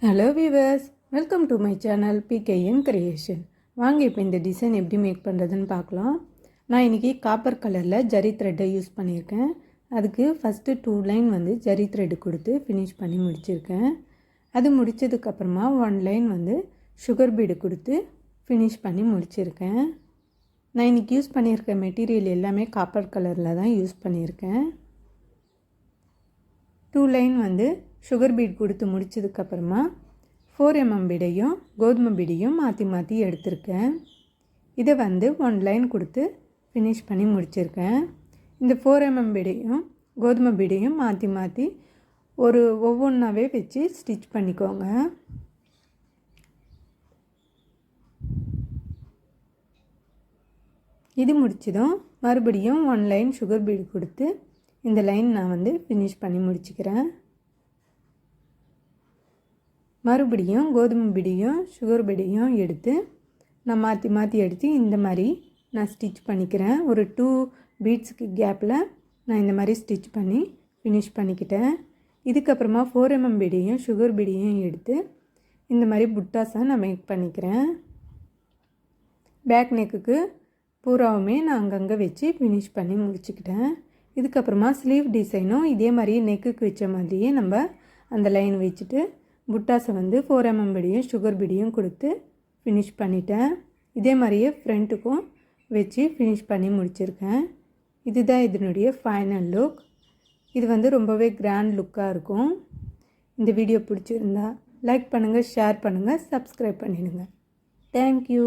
Hello viewers, welcome to my channel PKN creation. வாங்க இப்போ இந்த டிசைன் எப்படி மேக் பண்ணுறதுன்னு பார்க்கலாம். நான் இன்றைக்கி காப்பர் கலரில் ஜரி த்ரெட்டை யூஸ் பண்ணியிருக்கேன். அதுக்கு ஃபஸ்ட்டு 2 லைன் வந்து ஜரி த்ரெட்டு கொடுத்து ஃபினிஷ் பண்ணி முடிச்சிருக்கேன். அது முடித்ததுக்கப்புறமா 1 லைன் வந்து சுகர் பீடு கொடுத்து ஃபினிஷ் பண்ணி முடிச்சிருக்கேன். நான் இன்றைக்கி யூஸ் பண்ணியிருக்க மெட்டீரியல் எல்லாமே காப்பர் கலரில் தான் யூஸ் பண்ணியிருக்கேன். 2 லைன் வந்து சுகர் பீட் கொடுத்து முடித்ததுக்கப்புறமா 4 mm பீடையும் கோதுமை பீடையும் மாற்றி மாற்றி எடுத்திருக்கேன். இதை வந்து 1 லைன் கொடுத்து ஃபினிஷ் பண்ணி முடிச்சிருக்கேன். இந்த 4 mm பீடையும் கோதுமை பீடையும் மாற்றி மாற்றி ஒவ்வொன்றாவே வச்சு ஸ்டிச் பண்ணிக்கோங்க. இது முடிச்சதும் மறுபடியும் 1 லைன் சுகர் பீடு கொடுத்து இந்த லைன் நான் வந்து ஃபினிஷ் பண்ணி முடிச்சுக்கிறேன். மறுபடியும் கோதுமை பீடையும் சுகர் பீடையும் எடுத்து நான் மாற்றி மாற்றி எடுத்து இந்த மாதிரி நான் ஸ்டிச் பண்ணிக்கிறேன். ஒரு 2 பீட்ஸுக்கு கேப்பில் நான் இந்த மாதிரி ஸ்டிச் பண்ணி ஃபினிஷ் பண்ணிக்கிட்டேன். இதுக்கப்புறமா 4 mm பீடையும் சுகர் பீடையும் எடுத்து இந்த மாதிரி புட்டாஸாக நான் மேக் பண்ணிக்கிறேன். பேக் நெக்குக்கு பூராவுமே நான் அங்கங்கே வச்சு ஃபினிஷ் பண்ணி முடிச்சுக்கிட்டேன். இதுக்கப்புறமா ஸ்லீவ் டிசைனும் இதே மாதிரி நெக்குக்கு வச்ச மாதிரியே நம்ம அந்த லைன் வச்சுட்டு புட்டாஸை வந்து 4 mm பீடையும் சுகர் பீடையும் கொடுத்து ஃபினிஷ் பண்ணிட்டேன். இதே மாதிரியே ஃப்ரண்ட்டுக்கும் வச்சு ஃபினிஷ் பண்ணி முடிச்சிருக்கேன். இதுதான் இதனுடைய ஃபைனல் லுக். இது வந்து ரொம்பவே கிராண்ட் லுக்காக இருக்கும். இந்த வீடியோ பிடிச்சிருந்தா லைக் பண்ணுங்கள், ஷேர் பண்ணுங்கள், சப்ஸ்கிரைப் பண்ணிடுங்க. தேங்க்யூ.